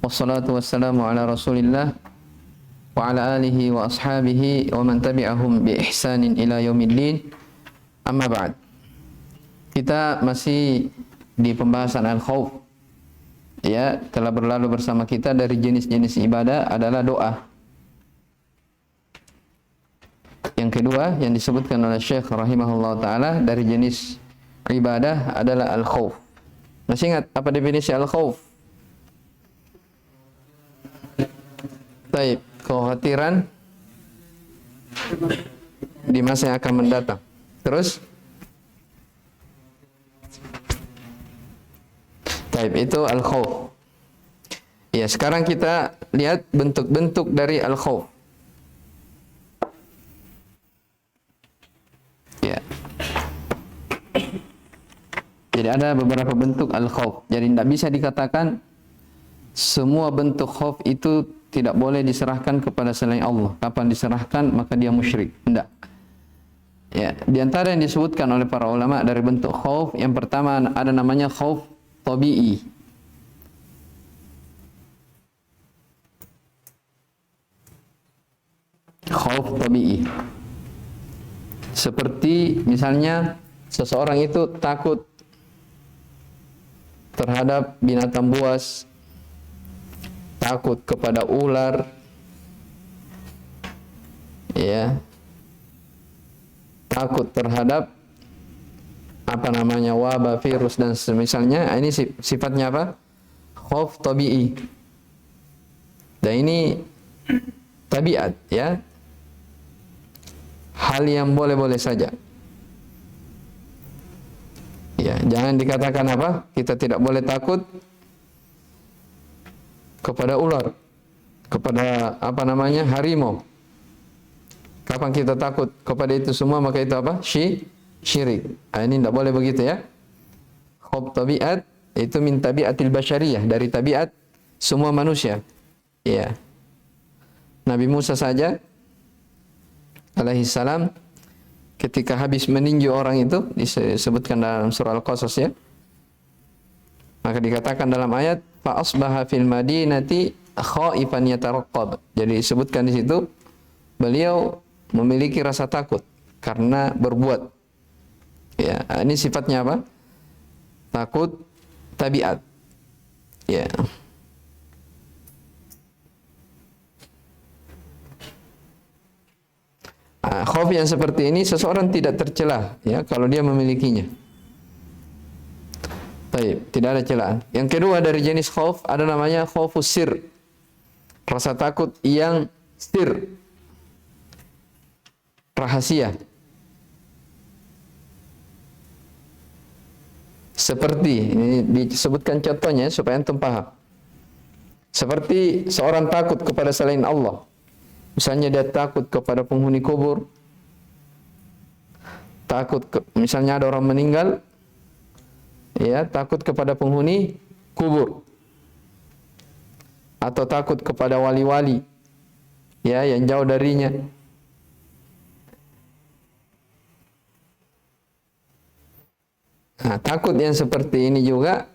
Wassalatu wassalamu ala Rasulillah wa ala alihi wa ashabihi wa man tabi'ahum bi ihsanin ila yaumiddin. Amma ba'd. Kita masih di pembahasan al-khauf. Ya, telah berlalu bersama kita dari jenis-jenis ibadah adalah doa. Yang kedua yang disebutkan oleh Syekh rahimahullah taala dari jenis ibadah adalah al-khauf. Masih ingat apa definisi al-khauf? Baik, kekhawatiran di masa yang akan mendatang. Terus? Baik, itu al-khauf. Ya, sekarang kita lihat bentuk-bentuk dari al-khauf. Ya. Jadi ada beberapa bentuk al-khauf. Jadi tidak bisa dikatakan semua bentuk khauf itu tidak boleh diserahkan kepada selain Allah. Kapan diserahkan maka dia musyrik. Tidak. Ya, di antara yang disebutkan oleh para ulama dari bentuk khauf, yang pertama ada namanya khauf tabi'i. Khauf tabi'i. Seperti misalnya seseorang itu takut terhadap binatang buas, takut kepada ular, ya, takut terhadap wabah, virus dan semisalnya. Ini sifatnya apa? Khauf tabi'i. Dan ini tabiat, ya, hal yang boleh-boleh saja. Ya, jangan dikatakan apa? Kita tidak boleh takut kepada ular, kepada harimau. Kapan kita takut kepada itu semua maka itu apa? Syirik. Ini tidak boleh begitu, ya. Khauf tabiat itu min tabiatil basyariyah, dari tabiat semua manusia. Ya. Nabi Musa saja alaihi salam ketika habis meninju orang itu, disebutkan dalam surah Al-Qasas, ya. Maka dikatakan dalam ayat fa asbaha fil madinati khaifan yataraqqab. Jadi disebutkan di situ beliau memiliki rasa takut karena berbuat. Ya, ini sifatnya apa? Takut tabiat. Ya. Khauf yang seperti ini seseorang tidak tercela, ya, kalau dia memilikinya. Baik, tidak ada celaan. Yang kedua dari jenis khauf ada namanya khaufus sir. Rasa takut yang sir, rahasia. Seperti ini disebutkan contohnya supaya antum paham. Seperti seorang takut kepada selain Allah. Misalnya dia takut kepada penghuni kubur. Misalnya ada orang meninggal, ya, takut kepada penghuni kubur, atau takut kepada wali-wali, ya, yang jauh darinya. Nah, takut yang seperti ini juga,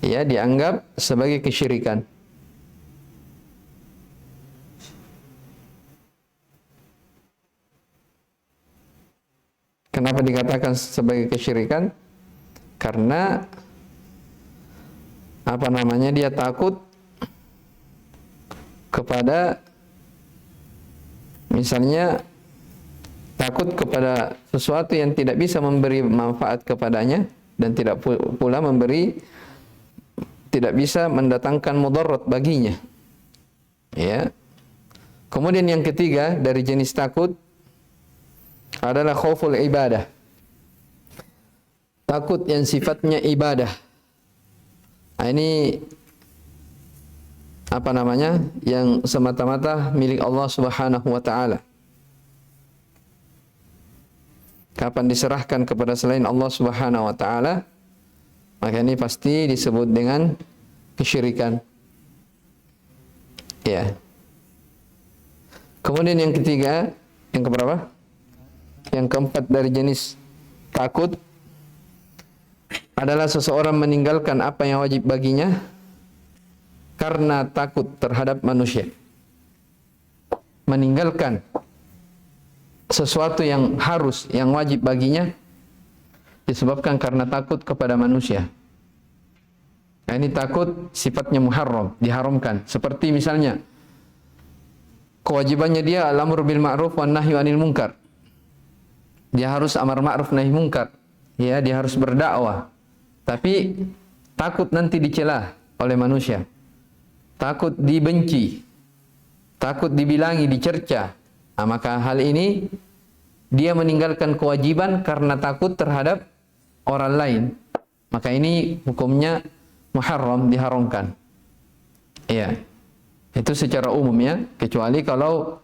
ya, dianggap sebagai kesyirikan. Kenapa dikatakan sebagai kesyirikan? Karena dia takut kepada, misalnya takut kepada sesuatu yang tidak bisa memberi manfaat kepadanya dan tidak pula tidak bisa mendatangkan mudarat baginya. Ya. Kemudian yang ketiga dari jenis takut adalah khauful ibadah. Takut yang sifatnya ibadah. Nah, ini yang semata-mata milik Allah Subhanahu wa taala. Kapan diserahkan kepada selain Allah Subhanahu wa taala, maka ini pasti disebut dengan kesyirikan. Ya. Kemudian yang ketiga, yang keberapa? Yang keempat dari jenis takut adalah seseorang meninggalkan apa yang wajib baginya karena takut terhadap manusia. Meninggalkan sesuatu yang harus, yang wajib baginya disebabkan karena takut kepada manusia. Nah, ini takut sifatnya muharram, diharamkan. Seperti misalnya kewajibannya dia al-amru bil ma'ruf wan nahyu 'anil munkar. Dia harus amar ma'ruf nahi munkar. Ya, dia harus berdakwah. Tapi takut nanti dicela oleh manusia. Takut dibenci. Takut dibilangi, dicerca. Nah, maka hal ini dia meninggalkan kewajiban karena takut terhadap orang lain. Maka ini hukumnya muharram, diharamkan. Iya. Itu secara umum ya, kecuali kalau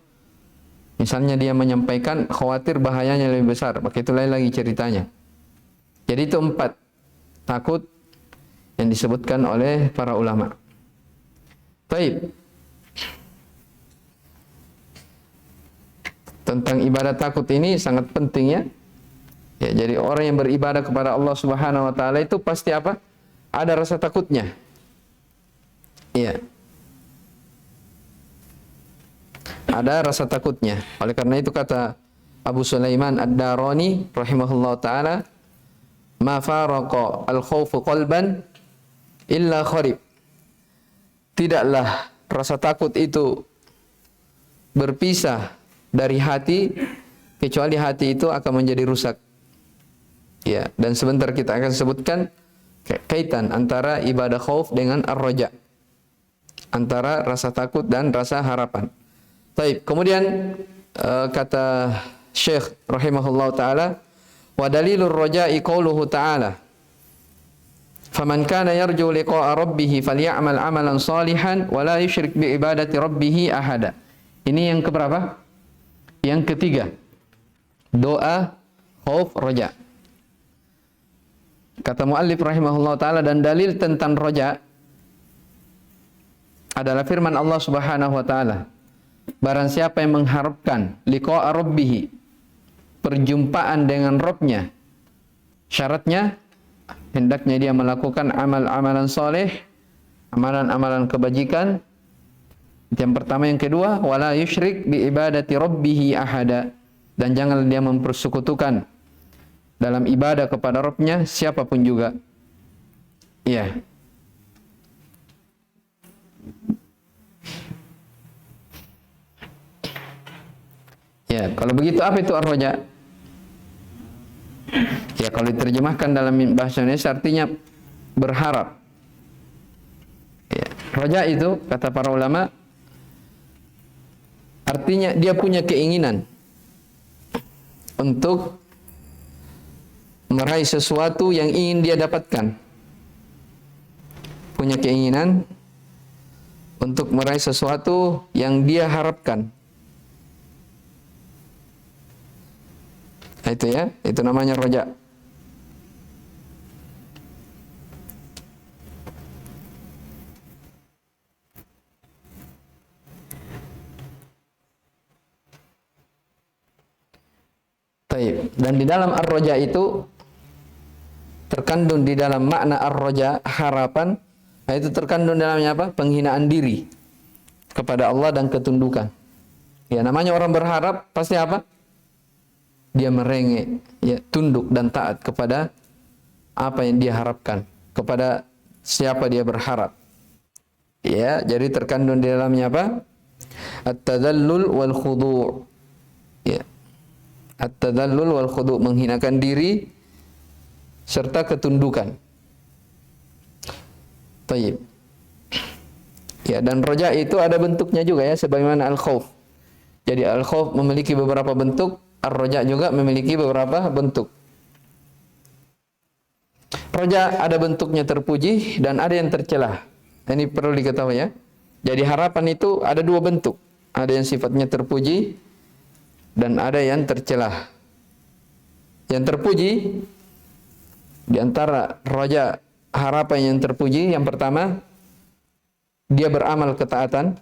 misalnya dia menyampaikan khawatir bahayanya lebih besar, maka itu lain lagi ceritanya. Jadi itu 4 takut yang disebutkan oleh para ulama. Baik. Tentang ibadah takut ini sangat penting ya. Ya, jadi orang yang beribadah kepada Allah Subhanahu wa taala itu pasti apa? Ada rasa takutnya. Iya. Ada rasa takutnya. Oleh karena itu kata Abu Sulaiman Ad-Darani rahimahullah taala, "Ma faraqa al-khawfu qalban illa kharib." Tidaklah rasa takut itu berpisah dari hati kecuali hati itu akan menjadi rusak. Ya, dan sebentar kita akan sebutkan kaitan antara ibadah khauf dengan ar-raja. Antara rasa takut dan rasa harapan. Baik, kemudian kata Syekh rahimahullah taala, wa dalilur raja'i qauluhu ta'ala, faman kana yarju liqa'a rabbih falyamal 'amalan salihan wa la yusyrik bi ibadati rabbih ahada. Ini yang keberapa? Yang ketiga. Doa khauf raja. Kata muallif rahimahullah taala, dan dalil tentang raja adalah firman Allah Subhanahu wa taala, barang siapa yang mengharapkan liqa'a rabbih, perjumpaan dengan Rabb-nya, syaratnya hendaknya dia melakukan amal-amalan soleh, amalan-amalan kebajikan. Yang pertama. Yang kedua, wala yusyrik bi ibadati rabbih ahada, dan jangan dia mempersekutukan dalam ibadah kepada Rabb-nya siapapun juga. Iya. Ya, kalau begitu apa itu ar-raja? Ya, kalau diterjemahkan dalam bahasa Indonesia artinya berharap. Ya, raja itu kata para ulama artinya dia punya keinginan untuk meraih sesuatu yang ingin dia dapatkan. Punya keinginan untuk meraih sesuatu yang dia harapkan. Nah, itu ya, itu namanya raja. Taib. Dan di dalam ar-raja itu terkandung di dalam makna ar-raja, harapan, nah itu terkandung dalamnya apa? Penghinaan diri kepada Allah dan ketundukan. Ya, namanya orang berharap pasti apa? Dia merengek, ya, tunduk dan taat kepada apa yang dia harapkan, kepada siapa dia berharap. Ya, jadi terkandung di dalamnya apa? At-tadallul wal khudu'. Ya. At-tadallul wal khudu', menghinakan diri serta ketundukan. Taib. Ya, dan raja itu ada bentuknya juga ya, sebagaimana al-khauf. Jadi al-khauf memiliki beberapa bentuk, ar-raja juga memiliki beberapa bentuk. Raja ada bentuknya terpuji dan ada yang tercelah. Ini perlu diketahui ya. Jadi harapan itu ada 2 bentuk. Ada yang sifatnya terpuji dan ada yang tercelah. Yang terpuji di antara raja harapan yang terpuji, yang pertama, dia beramal ketaatan.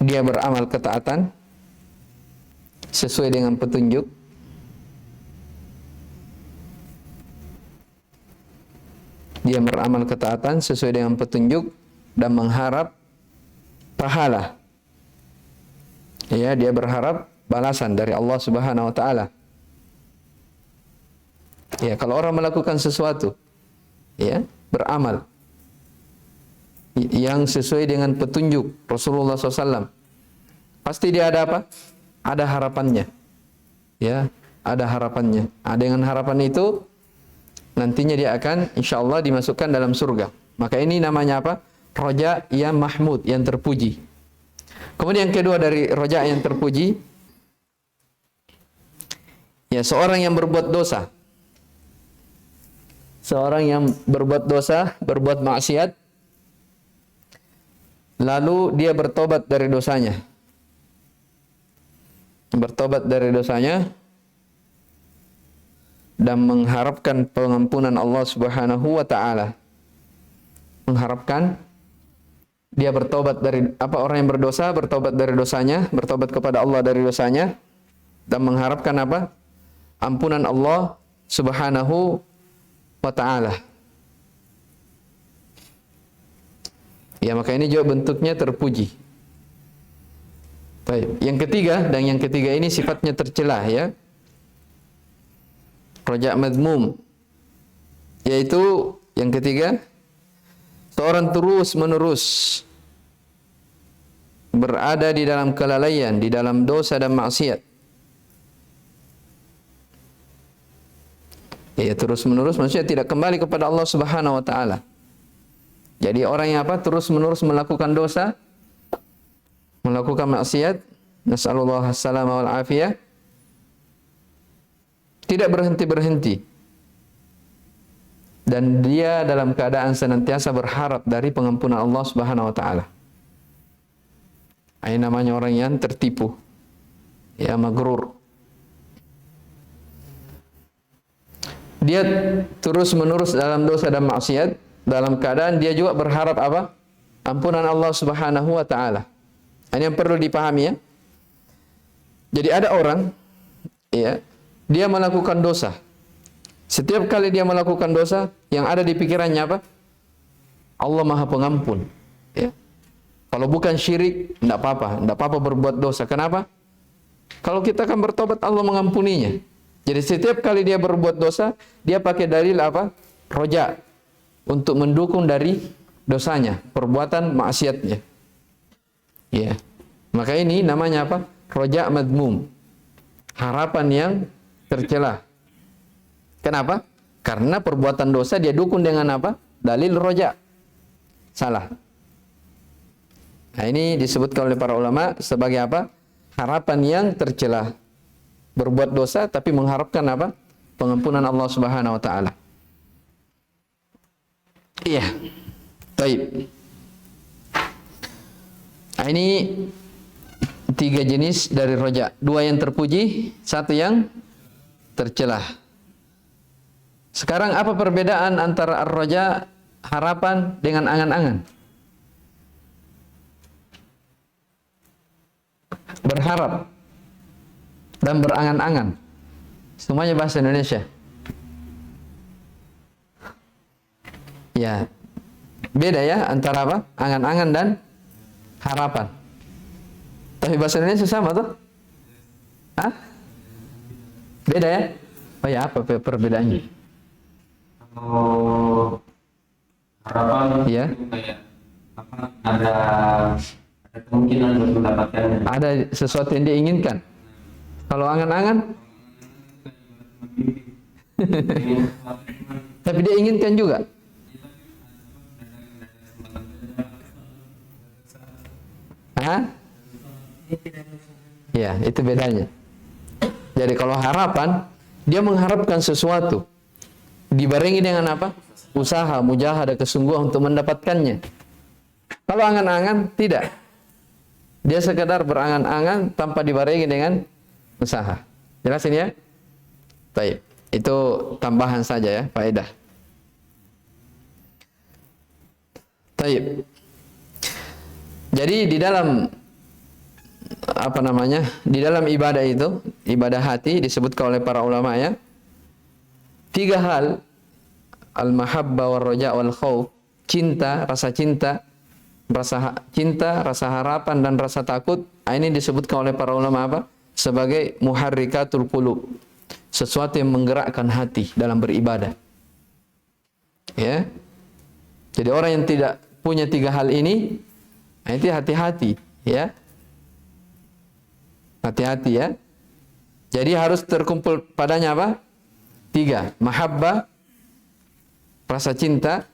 Dia beramal ketaatan sesuai dengan petunjuk. Dia beramal ketaatan sesuai dengan petunjuk dan mengharap pahala. Ya, dia berharap balasan dari Allah Subhanahu wa taala. Ya, kalau orang melakukan sesuatu, ya, beramal yang sesuai dengan petunjuk Rasulullah SAW, pasti dia ada apa? Ada harapannya. Ya, ada harapannya. Dengan harapan itu nantinya dia akan insyaallah dimasukkan dalam surga. Maka ini namanya apa? Roja yang mahmud, yang terpuji. Kemudian yang kedua dari roja yang terpuji, ya, seorang yang berbuat dosa. Seorang yang berbuat dosa, berbuat maksiat, lalu dia bertobat dari dosanya. Bertobat dari dosanya dan mengharapkan pengampunan Allah Subhanahu wa taala. Mengharapkan dia bertobat dari orang yang berdosa, bertobat dari dosanya, bertobat kepada Allah dari dosanya dan mengharapkan apa? Ampunan Allah Subhanahu wa taala. Ya, maka ini juga bentuknya terpuji. Baik. Yang ketiga ini sifatnya tercelah, ya. Roja madmum, yaitu yang ketiga, seorang terus menerus berada di dalam kelalaian, di dalam dosa dan maksiat. Ya, terus menerus maksudnya tidak kembali kepada Allah Subhanahu wa taala. Jadi orang yang terus menerus melakukan dosa, melakukan maksiat, nasallallahu as-salama wal afiyah, tidak berhenti-berhenti. Dan dia dalam keadaan senantiasa berharap dari pengampunan Allah Subhanahu wa taala. Ini namanya orang yang tertipu. Ya, magrur. Dia terus-menerus dalam dosa dan maksiat, dalam keadaan dia juga berharap apa? Ampunan Allah Subhanahu wa taala. Ini yang perlu dipahami, ya. Jadi ada orang, ya, dia melakukan dosa. Setiap kali dia melakukan dosa, yang ada di pikirannya apa? Allah Maha Pengampun. Ya. Kalau bukan syirik, tidak apa-apa berbuat dosa. Kenapa? Kalau kita akan bertobat, Allah mengampuninya. Jadi setiap kali dia berbuat dosa, dia pakai dalil apa? Roja, untuk mendukung dari dosanya, perbuatan maksiatnya. Ya. Maka ini namanya apa? Roja madmum. Harapan yang tercela. Kenapa? Karena perbuatan dosa dia dukung dengan apa? Dalil roja. Salah. Nah, ini disebutkan oleh para ulama sebagai apa? Harapan yang tercela. Berbuat dosa tapi mengharapkan apa? Pengampunan Allah Subhanahu wa taala. Iya. Baik. Nah, ini 3 jenis dari roja. 2 yang terpuji, 1 yang tercelah. Sekarang apa perbedaan antara ar-roja, harapan, dengan angan-angan? Berharap dan berangan-angan. Semuanya bahasa Indonesia. Ya. Beda ya antara apa? Angan-angan dan harapan. Tapi bahasa Indonesia sama tuh? Hah? Beda ya? Oh ya, apa perbedaannya? Kalau harapan ya, itu kayak apa? Ada kemungkinan untuk mendapatkannya. Ada sesuatu yang dia inginkan. Kalau angan-angan, tapi dia inginkan juga. Hah? Ya, itu bedanya. Jadi kalau harapan, dia mengharapkan sesuatu, dibarengi dengan apa? Usaha, mujahadah, kesungguhan untuk mendapatkannya. Kalau angan-angan, tidak. Dia sekedar berangan-angan tanpa dibarengi dengan usaha. Jelas ini ya? Baik. Itu tambahan saja ya, faedah. Baik. Jadi di dalam di dalam ibadah itu, ibadah hati disebutkan oleh para ulama ya, 3 hal al-mahabba war raja wal khauf, cinta, rasa cinta, rasa harapan dan rasa takut, ini disebutkan oleh para ulama apa? Sebagai muharrikatul qulub. Sesuatu yang menggerakkan hati dalam beribadah. Ya. Jadi orang yang tidak punya tiga hal ini, itu hati-hati, ya. Hati-hati ya. Jadi harus terkumpul padanya apa? Tiga, mahabbah, rasa cinta,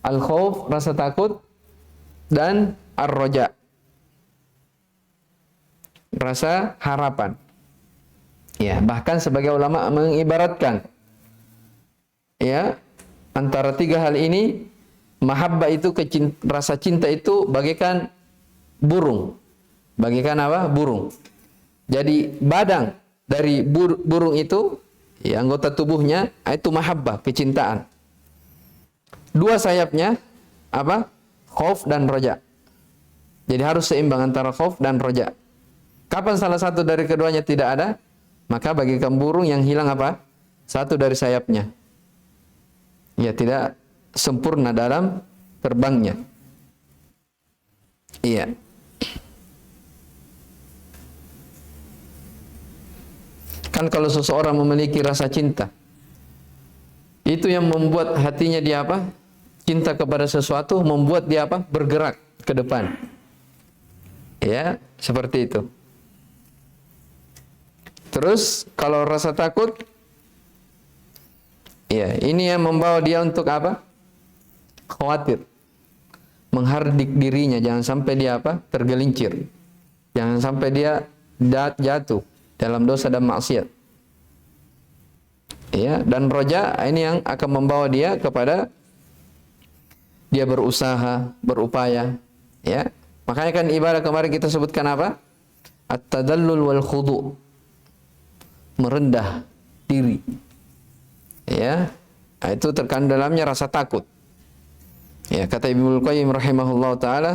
al-khauf, rasa takut, dan ar-raja, rasa harapan. Ya, bahkan sebagai ulama mengibaratkan ya, antara tiga hal ini, mahabbah itu rasa cinta itu bagaikan burung. Bagaikan apa? Burung. Jadi badang dari burung itu, ya, anggota tubuhnya itu mahabbah, kecintaan. Dua sayapnya apa? Khauf dan roja. Jadi harus seimbang antara khauf dan roja. Kapan salah satu dari keduanya tidak ada, maka bagikan burung yang hilang apa? Satu dari sayapnya. Ya, tidak sempurna dalam terbangnya. Iya. Kan kalau seseorang memiliki rasa cinta, itu yang membuat hatinya dia apa? Cinta kepada sesuatu, membuat dia apa? Bergerak ke depan. Ya, seperti itu. Terus kalau rasa takut, ya, ini yang membawa dia untuk apa? Khawatir. Menghardik dirinya, jangan sampai dia apa? Tergelincir. Jangan sampai dia jatuh dalam dosa dan maksiat. Ya, dan roja ini yang akan membawa dia kepada dia berusaha, berupaya, ya. Makanya kan ibadah kemarin kita sebutkan apa? At-tadallul wal khudu'. Merendah diri. Ya. Nah, itu terkandung dalamnya rasa takut. Ya, kata Ibnu Qayyim rahimahullah taala,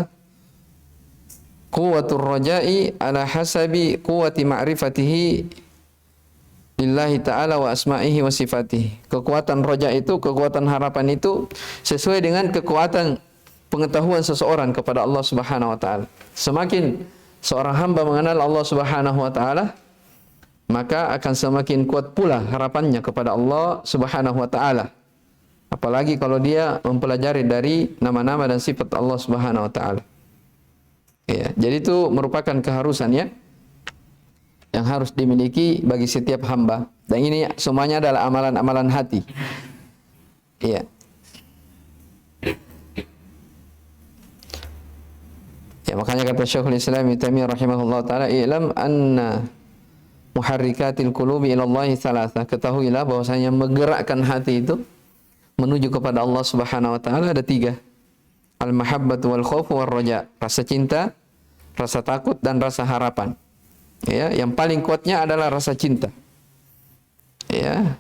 quwwatur raja'i ala hasabi quwwati ma'rifatihi lillahi ta'ala wa asma'ihi wa sifatihi. Kekuatan roja itu, kekuatan harapan itu sesuai dengan kekuatan pengetahuan seseorang kepada Allah Subhanahu wa taala. Semakin seorang hamba mengenal Allah Subhanahu wa taala, maka akan semakin kuat pula harapannya kepada Allah Subhanahu wa taala. Apalagi kalau dia mempelajari dari nama-nama dan sifat Allah Subhanahu wa taala. Ya, jadi itu merupakan keharusan ya, yang harus dimiliki bagi setiap hamba. Dan ini semuanya adalah amalan-amalan hati. Iya. Ya, makanya kata Syekhul Islam Ibnu Taimiyah rahimahullah taala, "I'lam anna muharrikatil qulubi ila Allah thalatha." Ketahuilah bahwasanya menggerakkan hati itu menuju kepada Allah Subhanahu wa taala ada tiga. Al-mahabbatu wal khaufu war raja. Rasa cinta, rasa takut, dan rasa harapan. Ya, yang paling kuatnya adalah rasa cinta. Ya.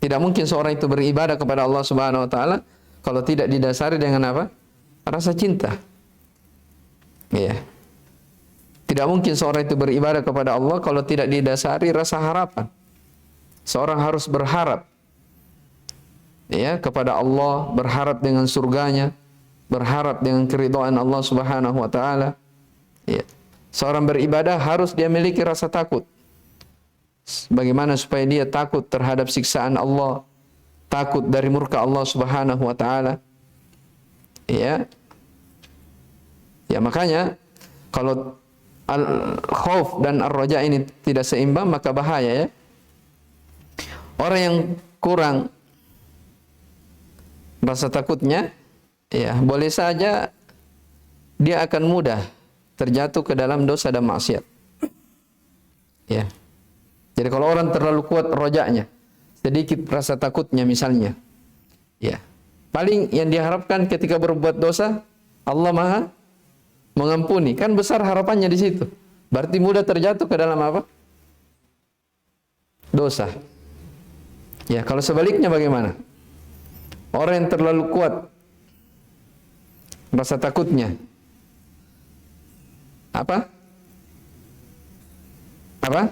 Tidak mungkin seorang itu beribadah kepada Allah Subhanahu wa taala kalau tidak didasari dengan apa? Rasa cinta. Ya. Tidak mungkin seorang itu beribadah kepada Allah kalau tidak didasari rasa harapan. Seorang harus berharap ya kepada Allah, berharap dengan surganya, berharap dengan keridhaan Allah Subhanahu wa taala. Ya. Seorang beribadah harus dia miliki rasa takut. Bagaimana supaya dia takut terhadap siksaan Allah, takut dari murka Allah Subhanahu wa taala. Ya. Ya, makanya kalau al-khauf dan ar-raja ini tidak seimbang, maka bahaya ya. Orang yang kurang rasa takutnya, ya, boleh saja dia akan mudah terjatuh ke dalam dosa dan maksiat. Ya. Jadi kalau orang terlalu kuat rojanya, sedikit rasa takutnya misalnya, ya, paling yang diharapkan ketika berbuat dosa, Allah Maha mengampuni. Kan besar harapannya di situ. Berarti mudah terjatuh ke dalam apa? Dosa. Ya, kalau sebaliknya bagaimana? Orang yang terlalu kuat rasa takutnya, apa? Apa?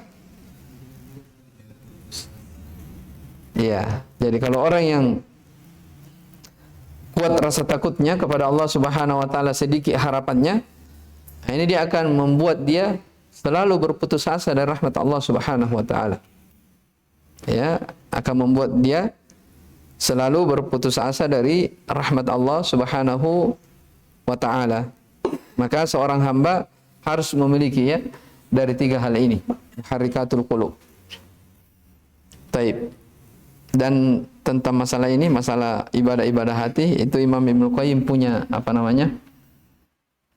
Ya, jadi kalau orang yang kuat rasa takutnya kepada Allah Subhanahu wa taala, sedikit harapannya, ini dia akan membuat dia selalu berputus asa dari rahmat Allah Subhanahu wa taala. Ya, akan membuat dia selalu berputus asa dari rahmat Allah Subhanahu wa taala. Maka seorang hamba harus memiliki ya dari 3 hal ini, muharrikatul qulub. Taib. Dan tentang masalah ini, masalah ibadah-ibadah hati, itu Imam Ibnu Qayyim punya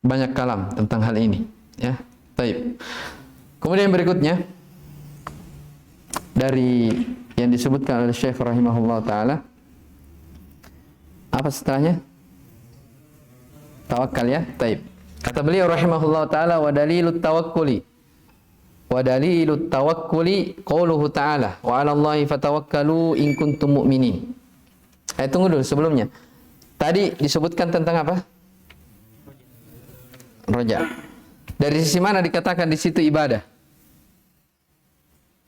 banyak kalam tentang hal ini, ya. Taib. Kemudian berikutnya dari yang disebutkan oleh Syekh rahimahullah taala, apa setelahnya? Tawakal, ya. Taib. Kata beliau rahimahullah taala, wa dalilut tawakkuli qauluhu ta'ala wa 'alallahi fatawakkalu in kuntum mu'minin. Tunggu dulu sebelumnya. Tadi disebutkan tentang apa? Roja. Dari sisi mana dikatakan di situ ibadah?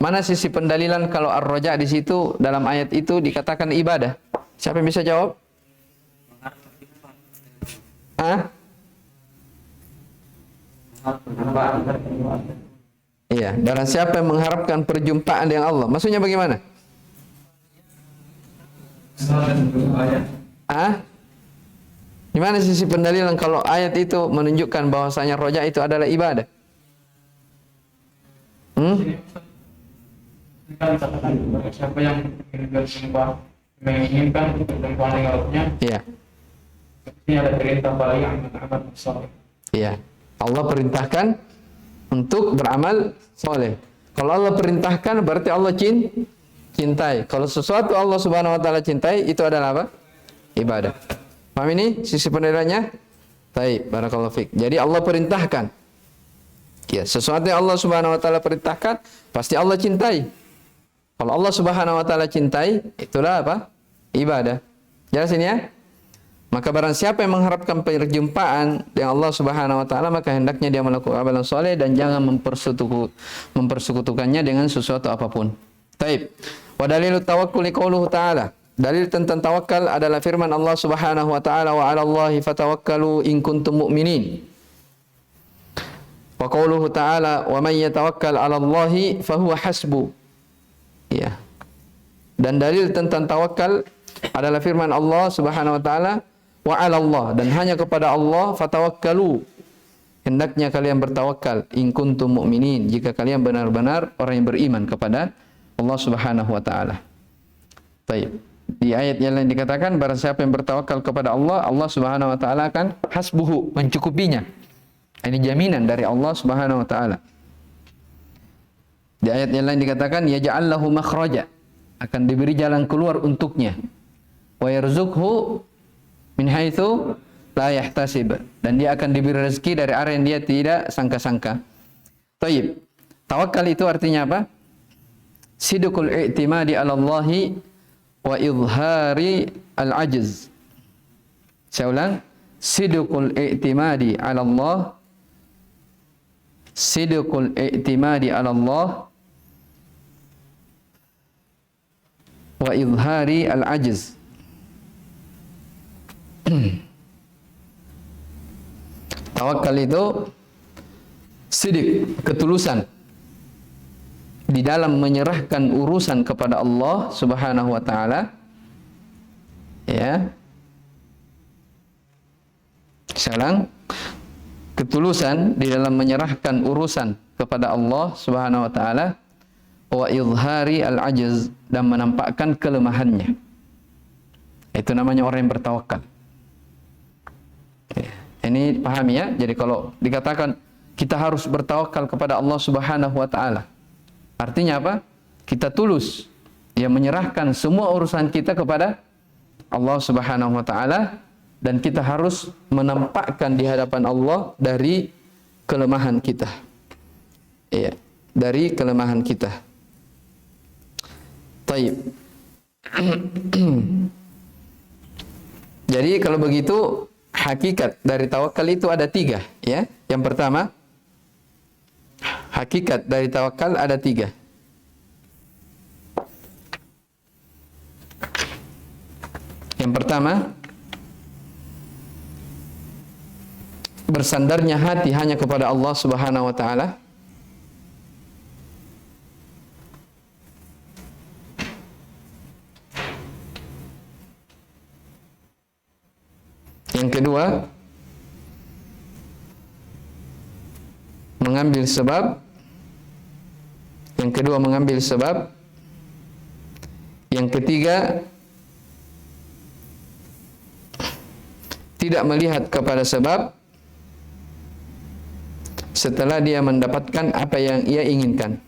Mana sisi pendalilan kalau ar-roja di situ dalam ayat itu dikatakan ibadah? Siapa yang bisa jawab? Iya, barang siapa yang mengharapkan perjumpaan dengan Allah. Maksudnya bagaimana? Di mana sisi pendalilan kalau ayat itu menunjukkan bahwasanya roja itu adalah ibadah? Siapa yang menginginkan perjumpaan dengan Rabbnya? Iya. Ini ada perintah balik amal saleh. Iya. Allah perintahkan untuk beramal soleh. Kalau Allah perintahkan berarti Allah cintai. Kalau sesuatu Allah Subhanahu wa taala cintai, itu adalah apa? Ibadah. Paham ini sisi pendalilannya? Baik, barakallahu fiik. Jadi Allah perintahkan. Ya, sesuatu yang Allah Subhanahu wa taala perintahkan, pasti Allah cintai. Kalau Allah Subhanahu wa taala cintai, itulah apa? Ibadah. Jelas ini ya? Maka barang siapa yang mengharapkan perjumpaan dengan Allah Subhanahu wa taala, maka hendaknya dia melakukan amalan soleh dan jangan mempersekutukannya dengan sesuatu apapun. Taib. Wa dalilut tawakkuli qauluhu ta'ala. Dalil tentang tawakal adalah firman Allah Subhanahu wa taala, wa 'alallahi fatawakkalu in kuntum mu'minin. Wa qauluhu ta'ala, wa man yatawakkal 'alallahi fahuwa hasbu. Ya. Dan dalil tentang tawakal adalah firman Allah Subhanahu wa taala, wa 'alallah, dan hanya kepada Allah fatawakkalu. Hendaknya kalian bertawakal in kuntum mu'minin, jika kalian benar-benar orang yang beriman kepada Allah Subhanahu wa taala. Baik. Di ayat yang lain dikatakan barang siapa yang bertawakal kepada Allah, Allah Subhanahu wa taala akan hasbuhu, mencukupinya. Ini jaminan dari Allah Subhanahu wa taala. Di ayat yang lain dikatakan yaj'al lahu makhraja, akan diberi jalan keluar untuknya. Wa yarzuqhu min haitsu la yahtasib, dan dia akan diberi rezeki dari arah yang dia tidak sangka-sangka. Taib. Tawakal itu artinya apa? Sidqul i'timadi 'ala Allahi wa izhari al-'ajz. Saya ulang. Sidqul i'timadi 'ala Allah, sidqul i'timadi 'ala Allah wa izhari al-'ajz. Tawakal itu sidik, ketulusan di dalam menyerahkan urusan kepada Allah Subhanahu wa taala. Ya. Sekarang ketulusan di dalam menyerahkan urusan kepada Allah Subhanahu wa taala, wa izhari al-'ajz, dan menampakkan kelemahannya. Itu namanya orang yang bertawakal. Ini pahami ya. Jadi kalau dikatakan kita harus bertawakal kepada Allah Subhanahu wa taala, artinya apa? Kita tulus ya menyerahkan semua urusan kita kepada Allah Subhanahu wa taala, dan kita harus menampakkan di hadapan Allah dari kelemahan kita. Iya, dari kelemahan kita. Taib. Jadi kalau begitu hakikat dari tawakal itu ada 3 ya. Yang pertama, hakikat dari tawakal ada 3. Yang pertama, bersandarnya hati hanya kepada Allah Subhanahu wa taala? Yang kedua, mengambil sebab. Yang kedua, mengambil sebab. Yang ketiga, tidak melihat kepada sebab setelah dia mendapatkan apa yang ia inginkan.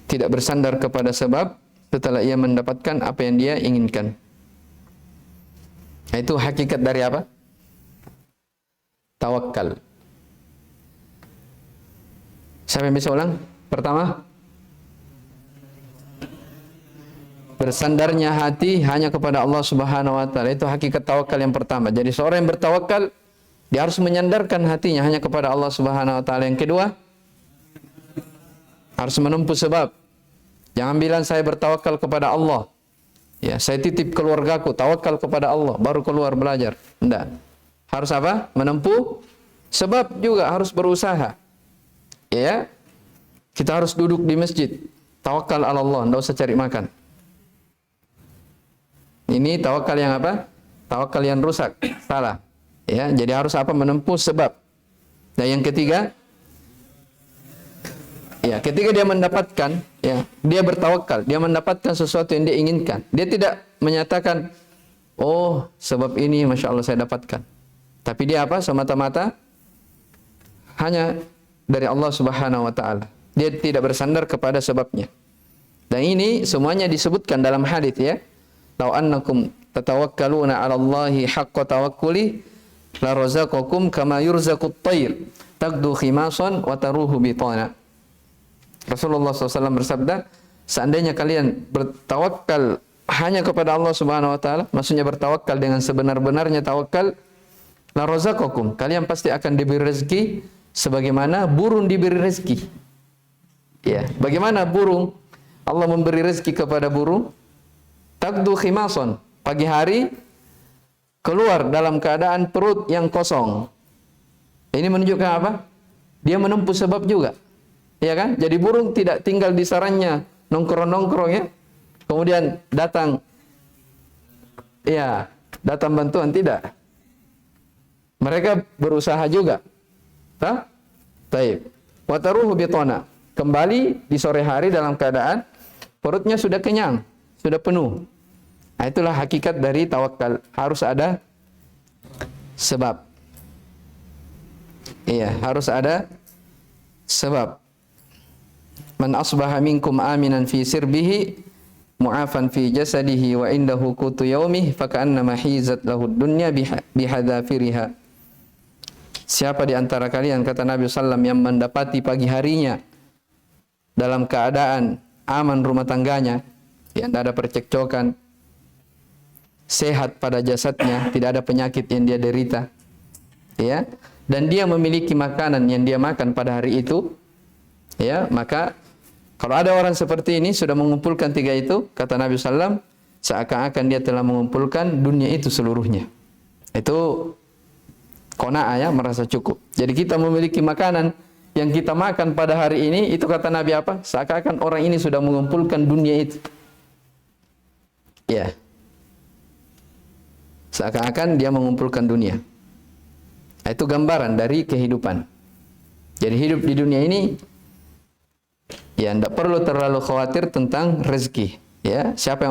Tidak bersandar kepada sebab setelah ia mendapatkan apa yang dia inginkan. Nah, itu hakikat dari apa? Tawakal. Siapa yang bisa ulang? Pertama, bersandarnya hati hanya kepada Allah Subhanahu wa taala. Itu hakikat tawakal yang pertama. Jadi seorang yang bertawakal, dia harus menyandarkan hatinya hanya kepada Allah Subhanahu wa taala. Yang kedua, harus menempuh sebab. Jangan bilang saya bertawakal kepada Allah. Ya, saya titip keluargaku, tawakal kepada Allah, baru keluar belajar. Tidak. Harus apa? Menempuh sebab juga harus berusaha. Ya. Kita harus duduk di masjid, tawakal ala Allah, tidak usah cari makan. Ini tawakal yang apa? Tawakal yang rusak, salah. Ya, jadi harus apa? Menempuh sebab. Dan yang ketiga, ya, ketika dia mendapatkan, ya, dia bertawakal, dia mendapatkan sesuatu yang dia inginkan. Dia tidak menyatakan, oh, sebab ini Masya Allah saya dapatkan. Tapi dia apa? Semata-mata hanya dari Allah Subhanahu wa taala. Dia tidak bersandar kepada sebabnya. Dan ini semuanya disebutkan dalam hadis, ya. Lau annakum tatawakkaluna 'ala Allahi haqqa tawakkuli la razaqakum kama yurzaqut tayr taqdu khimasan wa taruhu bitana. Rasulullah SAW bersabda, seandainya kalian bertawakal hanya kepada Allah Subhanahu wa taala, maksudnya bertawakal dengan sebenar-benarnya tawakal, la razaqakum, kalian pasti akan diberi rezeki sebagaimana burung diberi rezeki. Ya, bagaimana burung? Allah memberi rezeki kepada burung. Taqdu khimason, pagi hari keluar dalam keadaan perut yang kosong. Ini menunjukkan apa? Dia menempuh sebab juga. Ya kan? Jadi burung tidak tinggal di sarangnya nongkrong-nongkrong, ya. Kemudian datang bantuan, tidak. Mereka berusaha juga. Taib. Wa taruhu bitana. Kembali di sore hari dalam keadaan perutnya sudah kenyang, sudah penuh. Nah, itulah hakikat dari tawakal. Harus ada sebab. Iya, harus ada sebab. Man asbaha minkum aminan fi sirbihi mu'afan fi jasadihi wa indahu qutu yaumih faka'annama hizat lahu dunya bihadafiriha. Siapa di antara kalian, kata Nabi SAW, yang mendapati pagi harinya dalam keadaan aman rumah tangganya, ya, tidak ada percekcokan, sehat pada jasadnya, tidak ada penyakit yang dia derita, ya, dan dia memiliki makanan yang dia makan pada hari itu, ya, maka kalau ada orang seperti ini sudah mengumpulkan tiga itu, kata Nabi SAW, seakan-akan dia telah mengumpulkan dunia itu seluruhnya. Itu qanaah, ya, merasa cukup. Jadi kita memiliki makanan yang kita makan pada hari ini, itu kata Nabi apa? Seakan-akan orang ini sudah mengumpulkan dunia itu. Ya. Seakan-akan dia mengumpulkan dunia. Itu gambaran dari kehidupan. Jadi hidup di dunia ini, ya, tidak perlu terlalu khawatir tentang rezeki. Ya, siapa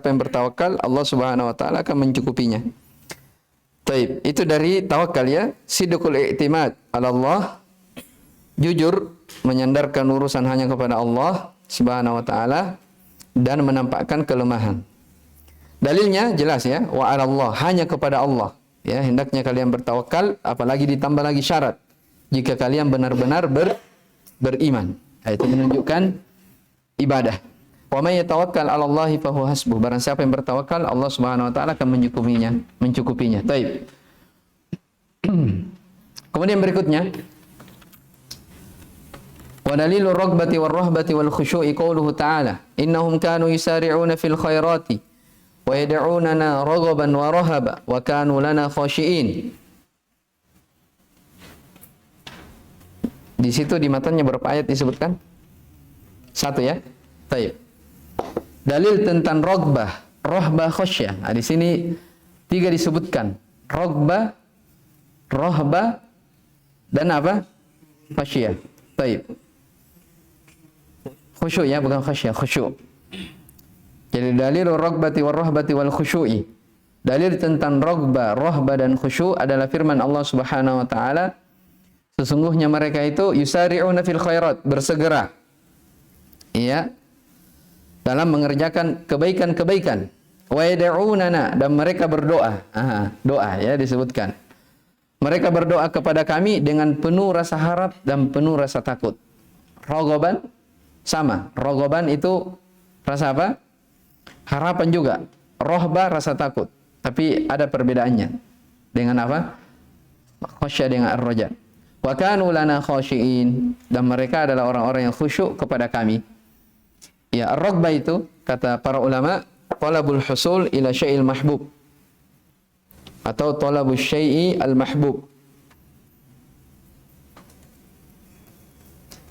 yang bertawakal, Allah Subhanahu wa taala akan mencukupinya. Taib, itu dari tawakal, ya. Sidqul i'timad 'ala Allah, jujur menyandarkan urusan hanya kepada Allah Subhanahu wa taala dan menampakkan kelemahan. Dalilnya jelas, ya, wa 'ala Allah, hanya kepada Allah. Ya, hendaknya kalian bertawakal, apalagi ditambah lagi syarat, jika kalian benar-benar beriman. Itu menunjukkan ibadah. Wa may yatawakkal 'ala Allahi fa huwa hasbuh. Barang siapa yang bertawakal, Allah Subhanahu wa taala akan mencukupinya. Baik. Kemudian berikutnya, wa dalilur raghbati war rahbati wal khusyu'i qauluhu ta'ala, innahum kanu yusari'una fil khairati wa yad'unana raghaban wa rahaba wa kanu lana khashi'in. Di situ di matanya berapa ayat disebutkan? 1 ya. Baik. Dalil tentang rogbah, rohbah, khosyah. Nah, di sini 3 disebutkan. Rogbah, rohbah, dan apa? Khosyah. Baik. Khusyuk ya, bukan khosyah, khusyuk. Jadi dalil rogbati wal rohbati wal khusyu'i. Dalil tentang rogbah, rohbah, dan khusyuk adalah firman Allah Subhanahu wa taala, sesungguhnya mereka itu yusari'una fil khairat, bersegera. Iya. Dalam mengerjakan kebaikan-kebaikan. Wa yad'unana, dan mereka berdoa. Doa ya disebutkan. Mereka berdoa kepada kami dengan penuh rasa harap dan penuh rasa takut. Rogoban sama. Rogoban itu rasa apa? Harapan juga. Rohbah rasa takut. Tapi ada perbedaannya. Dengan apa? Khasyah dengan ar-raja. Wa kanu lana khasyiin, dan mereka adalah orang-orang yang khusyuk kepada kami. Ya, ar-raghbah itu kata para ulama, talabul husul ila syai'il mahbub, atau talabus syai'i al-mahbub.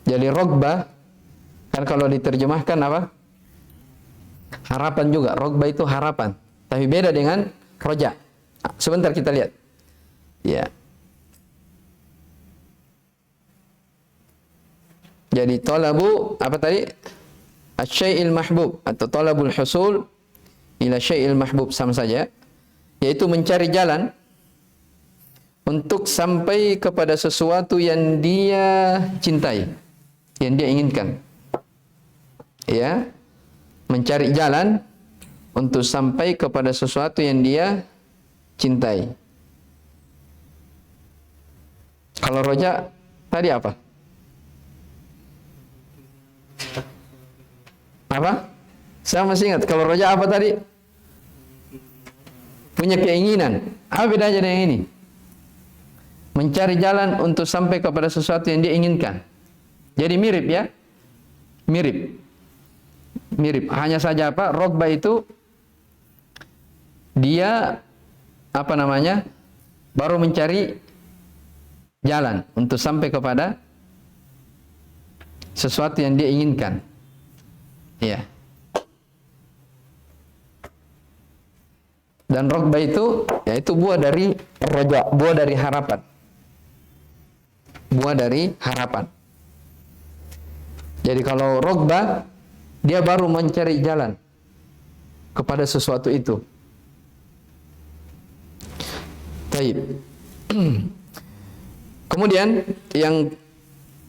Jadi raghbah kan kalau diterjemahkan apa? Harapan juga. Raghbah itu harapan, tapi beda dengan roja. Sebentar kita lihat. Ya. Jadi talabu apa tadi? Asy-syai'il mahbub atau talabul husul ila syai'il mahbub, sama saja, yaitu mencari jalan untuk sampai kepada sesuatu yang dia cintai, yang dia inginkan. Ya, mencari jalan untuk sampai kepada sesuatu yang dia cintai. Kalau roja tadi apa? Apa? Saya masih ingat. Kalau roja apa tadi? Punya keinginan. Apa bedanya dengan ini? Mencari jalan untuk sampai kepada sesuatu yang dia inginkan. Jadi mirip ya? Mirip. Hanya saja apa? Rogbah itu dia apa namanya? Baru mencari jalan untuk sampai kepada sesuatu yang dia inginkan. Ya. Dan rogbah itu yaitu buah dari roja, buah dari harapan. Buah dari harapan. Jadi kalau rogbah dia baru mencari jalan kepada sesuatu itu. Baik. Kemudian yang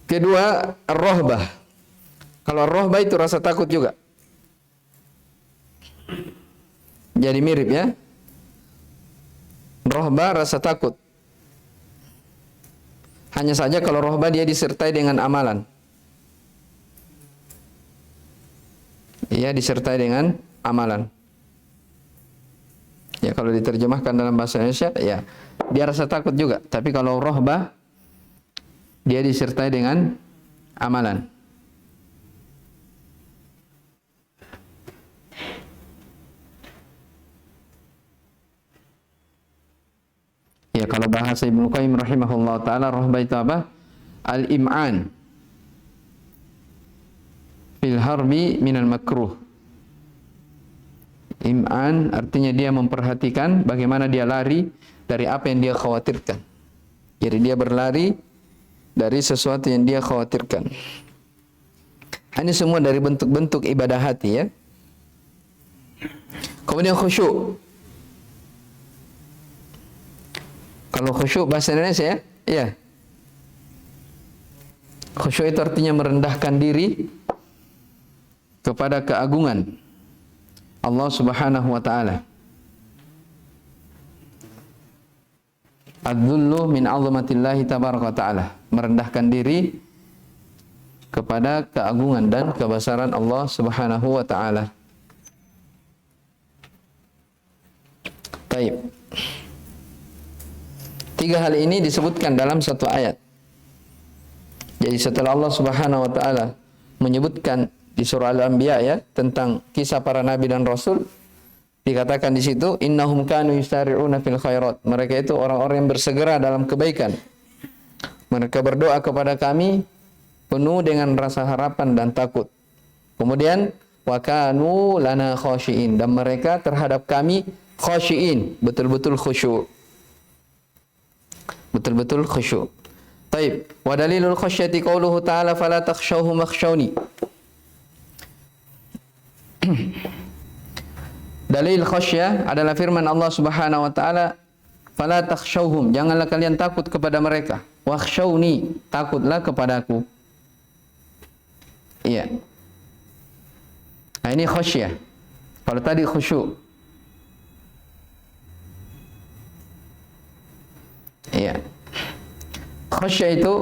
kedua, rohbah. Kalau rohbah itu rasa takut juga. Jadi mirip ya. Rohbah rasa takut. Hanya saja kalau rohbah dia disertai dengan amalan. Iya, disertai dengan amalan. Ya, kalau diterjemahkan dalam bahasa Indonesia, ya dia rasa takut juga. Tapi kalau rohbah dia disertai dengan amalan. Ya, kalau bahasa Ibnu Qayyim rahimahullah ta'ala, rohbah itu apa? Al-im'an fil harbi minal makruh. Im'an artinya dia memperhatikan bagaimana dia lari dari apa yang dia khawatirkan. Jadi dia berlari dari sesuatu yang dia khawatirkan. Ini semua dari bentuk-bentuk ibadah hati ya. Kemudian khusyuk. Kalau khusyuk bahasa Indonesia ya. Khusyuk itu artinya merendahkan diri kepada keagungan Allah Subhanahu wa taala. Adzullu min 'azamatillahi tabaraka taala, merendahkan diri kepada keagungan dan kebesaran Allah Subhanahu wa taala. Baik. 3 hal ini disebutkan dalam satu ayat. Jadi setelah Allah Subhanahu wa taala menyebutkan di surah Al-Anbiya ya tentang kisah para nabi dan rasul, dikatakan di situ innahum kanu yusari'una fil khairat. Mereka itu orang-orang yang bersegera dalam kebaikan. Mereka berdoa kepada kami penuh dengan rasa harapan dan takut. Kemudian wa kanu lana khashiin, dan mereka terhadap kami khashiin, betul-betul khusyuk. Betul-betul khusyuk. Taib. Wa dalilul khasyati qauluhu ta'ala fala takhshawhum wakhshawni. Dalil khasyah adalah firman Allah Subhanahu wa taala, fala takhshawhum, janganlah kalian takut kepada mereka. Wakhshawni, takutlah kepadaku. Iya. Nah, ini khasyah. Kalau tadi khusyuk. Iya. Khasyah itu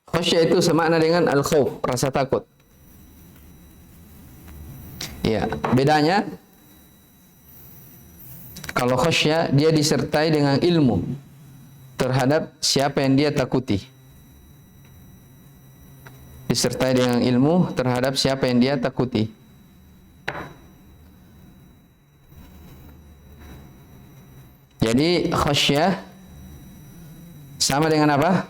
khasyah itu semakna dengan al-khauf, rasa takut. Ya, bedanya kalau khasyah dia disertai dengan ilmu terhadap siapa yang dia takuti. Disertai dengan ilmu terhadap siapa yang dia takuti. Jadi khasyah sama dengan apa?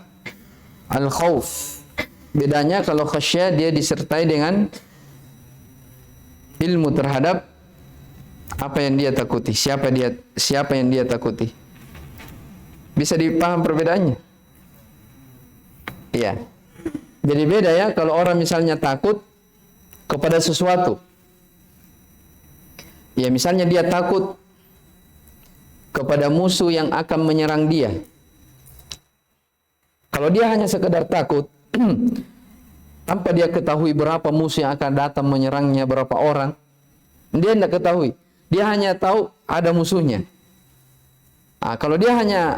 Al-khauf. Bedanya kalau khasyah dia disertai dengan ilmu terhadap apa yang dia takuti, siapa yang dia takuti. Bisa dipaham perbedaannya? Iya. Jadi beda ya kalau orang misalnya takut kepada sesuatu. Ya misalnya dia takut kepada musuh yang akan menyerang dia. Kalau dia hanya sekedar takut tanpa dia ketahui berapa musuh yang akan datang menyerangnya, berapa orang, dia tidak ketahui. Dia hanya tahu ada musuhnya. Nah, kalau dia hanya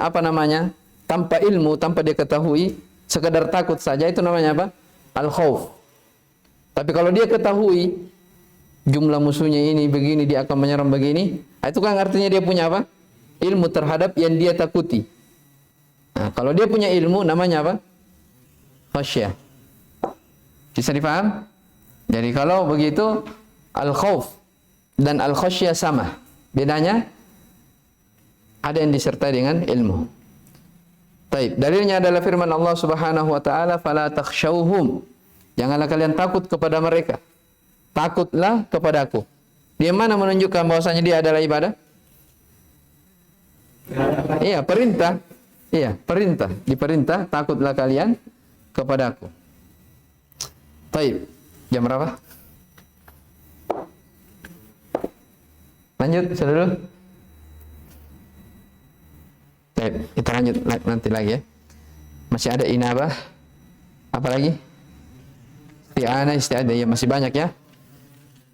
tanpa ilmu, tanpa dia ketahui, sekedar takut saja, itu namanya apa? Al-khauf. Tapi kalau dia ketahui jumlah musuhnya ini begini, dia akan menyerang begini, itu kan artinya dia punya apa? Ilmu terhadap yang dia takuti. Nah, kalau dia punya ilmu namanya apa? Khasyah. Bisa dipaham? Jadi kalau begitu al-khauf dan al-khasyah sama. Bedanya ada yang disertai dengan ilmu. Baik, dalilnya adalah firman Allah Subhanahu wa taala, fala takhshawhum. Janganlah kalian takut kepada mereka. Takutlah kepadaku. Dia mana menunjukkan bahwasanya dia adalah ibadah? Iya, perintah. Iya, perintah. Diperintah takutlah kalian kepadaku. Baik. Jam berapa? Lanjut, sudah dulu. Baik, kita lanjut nanti lagi ya. Masih ada inabah. Apa lagi? Isti'anah ya, masih banyak ya.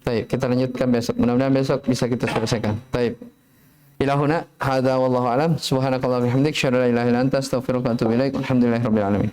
Baik, kita lanjutkan besok. Mudah-mudahan besok bisa kita selesaikan. Baik. Ilahuna hadza wallahu alam. Subhanakallahumma wa bihamdika asyhadu an la ilaha illa anta astaghfiruka wa atubu ilaik. Alhamdulillahirabbil alamin.